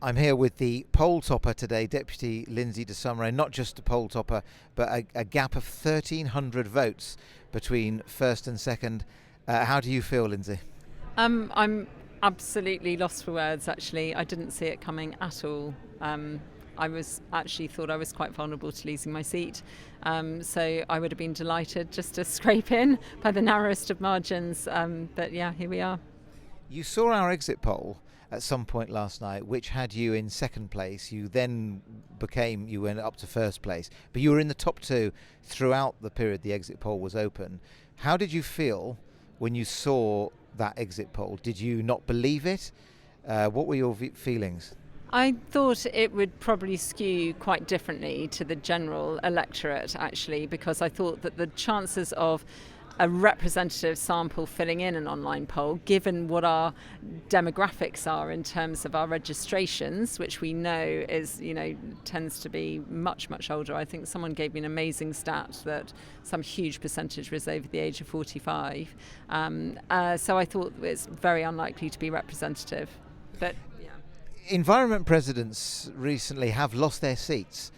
I'm here with the poll topper today, Deputy Lindsay de Sausmarez, not just a poll topper, but a gap of 1,300 votes between first and second. How do you feel, Lindsay? I'm absolutely lost for words, actually. I didn't see it coming at all. I thought I was quite vulnerable to losing my seat. So I would have been delighted just to scrape in by the narrowest of margins. But yeah, here we are. You saw our exit poll at some point last night, which had you in second place. You went up to first place, but you were in the top two throughout the period the exit poll was open. How did you feel when you saw that exit poll? Did you not believe it? What were your feelings? I thought it would probably skew quite differently to the general electorate, actually, because I thought that the chances of a representative sample filling in an online poll, given what our demographics are in terms of our registrations, which we know tends to be much, much older. I think someone gave me an amazing stat that some huge percentage was over the age of 45. So I thought it's very unlikely to be representative. But yeah. Environment presidents recently have lost their seats.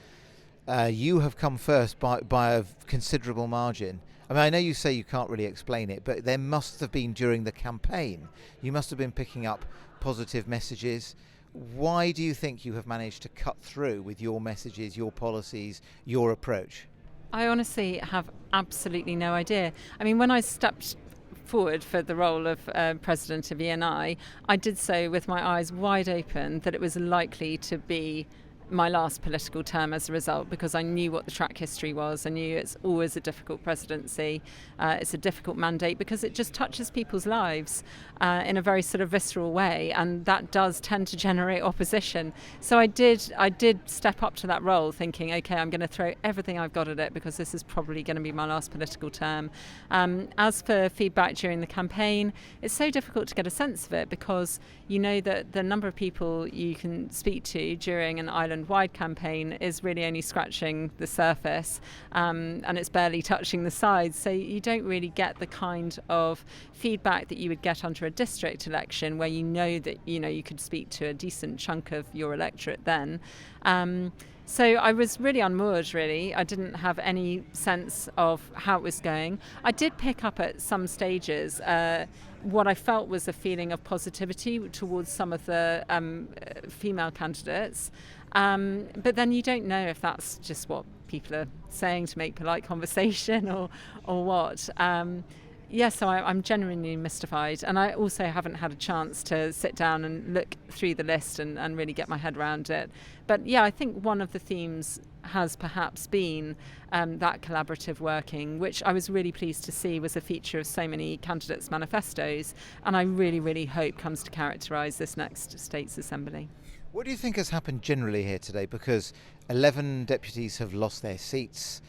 You have come first by a considerable margin. I mean, I know you say you can't really explain it, but there must have been during the campaign. You must have been picking up positive messages. Why do you think you have managed to cut through with your messages, your policies, your approach? I honestly have absolutely no idea. I mean, when I stepped forward for the role of president of ENI, I did so with my eyes wide open that it was likely to be my last political term as a result, because I knew what the track history was. I knew it's always a difficult presidency. It's a difficult mandate because it just touches people's lives in a very sort of visceral way, and that does tend to generate opposition. So I did step up to that role thinking, okay, I'm going to throw everything I've got at it because this is probably going to be my last political term. As for feedback during the campaign, it's so difficult to get a sense of it because you know that the number of people you can speak to during an island-wide campaign is really only scratching the surface, and it's barely touching the sides. So you don't really get the kind of feedback that you would get under a district election, where you know that you could speak to a decent chunk of your electorate then. So I was really unmoored, really. I didn't have any sense of how it was going. I did pick up at some stages what I felt was a feeling of positivity towards some of the female candidates. But then you don't know if that's just what people are saying to make polite conversation or what. So I'm genuinely mystified, and I also haven't had a chance to sit down and look through the list and really get my head around it. But yeah, I think one of the themes has perhaps been that collaborative working, which I was really pleased to see was a feature of so many candidates' manifestos, and I really, really hope comes to characterise this next States Assembly. What do you think has happened generally here today? Because 11 deputies have lost their seats.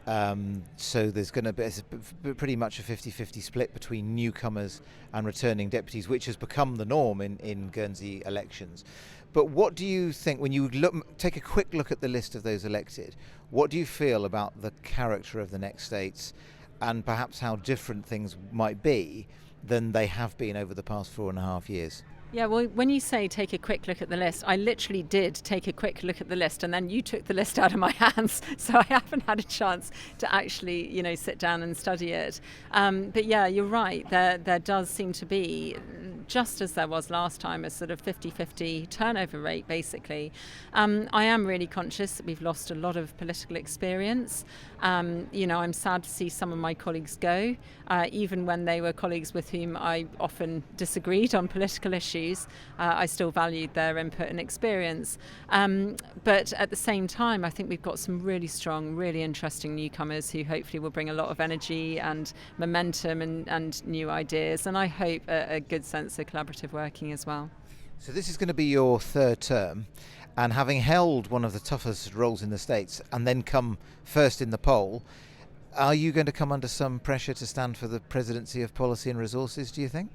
So there's going to be pretty much a 50-50 split between newcomers and returning deputies, which has become the norm in Guernsey elections. But what do you think, when you take a quick look at the list of those elected, what do you feel about the character of the next states, and perhaps how different things might be than they have been over the past 4.5 years? Yeah, well, when you say take a quick look at the list, I literally did take a quick look at the list, and then you took the list out of my hands, so I haven't had a chance to actually, sit down and study it. But yeah, you're right. There does seem to be, just as there was last time, a sort of 50-50 turnover rate, basically. I am really conscious that we've lost a lot of political experience. I'm sad to see some of my colleagues go, even when they were colleagues with whom I often disagreed on political issues. I still valued their input and experience. But at the same time, I think we've got some really strong, really interesting newcomers who hopefully will bring a lot of energy and momentum and new ideas. And I hope a good sense of collaborative working as well. So this is going to be your third term. And having held one of the toughest roles in the States and then come first in the poll, are you going to come under some pressure to stand for the presidency of Policy and Resources, do you think?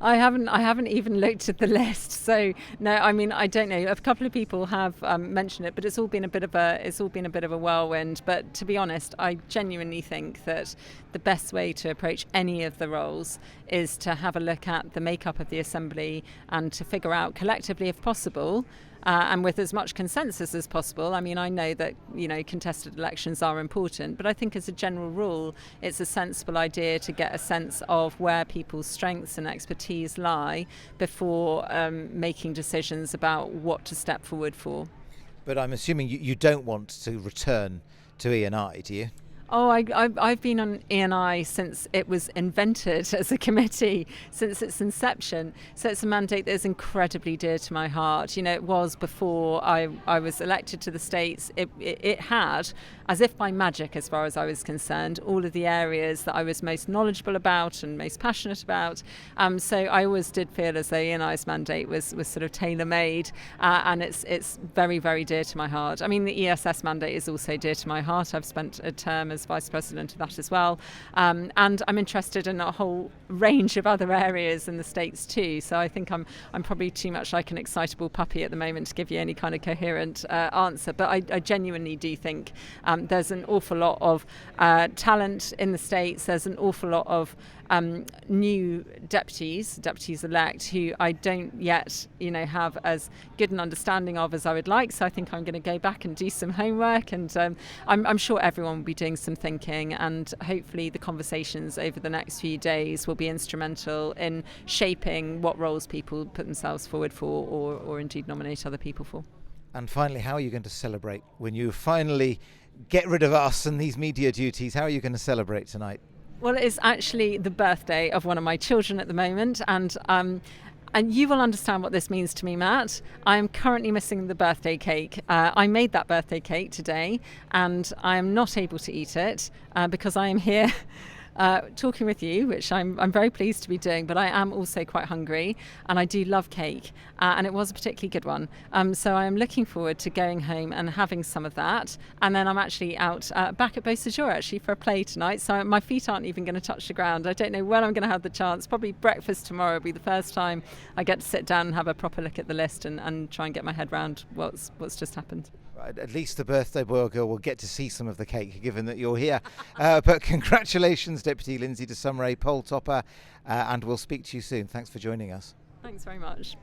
I haven't even looked at the list, so no. I mean, I don't know. A couple of people have mentioned it, but it's all been a bit of a whirlwind. But to be honest, I genuinely think that the best way to approach any of the roles is to have a look at the makeup of the Assembly and to figure out collectively, if possible, and with as much consensus as possible. I mean, I know that, contested elections are important, but I think as a general rule, it's a sensible idea to get a sense of where people's strengths and expertise lie before making decisions about what to step forward for. But I'm assuming you don't want to return to ENI, do you? Oh, I've been on ENI since it was invented as a committee, since its inception. So it's a mandate that is incredibly dear to my heart. It was before I was elected to the States. It had, as if by magic, as far as I was concerned, all of the areas that I was most knowledgeable about and most passionate about. So I always did feel as though ENI's mandate was sort of tailor-made, and it's very, very dear to my heart. I mean, the ESS mandate is also dear to my heart. I've spent a term as Vice President of that as well, and I'm interested in a whole range of other areas in the States too. So I think I'm probably too much like an excitable puppy at the moment to give you any kind of coherent answer. But I genuinely do think there's an awful lot of talent in the States. There's an awful lot of new deputies elect who I don't yet, have as good an understanding of as I would like. So I think I'm going to go back and do some homework, and I'm sure everyone will be doing some thinking, and hopefully the conversations over the next few days will be instrumental in shaping what roles people put themselves forward for, or indeed nominate other people for. And finally, how are you going to celebrate when you finally get rid of us and these media duties? How are you going to celebrate tonight? Well, it's actually the birthday of one of my children at the moment, and you will understand what this means to me, Matt. I am currently missing the birthday cake. I made that birthday cake today, and I am not able to eat it because I am here talking with you, which I'm very pleased to be doing, but I am also quite hungry, and I do love cake, and it was a particularly good one. So I am looking forward to going home and having some of that, and then I'm actually out back at Beausejour actually for a play tonight, so my feet aren't even going to touch the ground. I don't know when I'm going to have the chance. Probably breakfast tomorrow will be the first time I get to sit down and have a proper look at the list and try and get my head around what's just happened. At least the birthday boy or girl will get to see some of the cake, given that you're here. But congratulations, Deputy Lindsay de Sausmarez, poll topper, and we'll speak to you soon. Thanks for joining us. Thanks very much.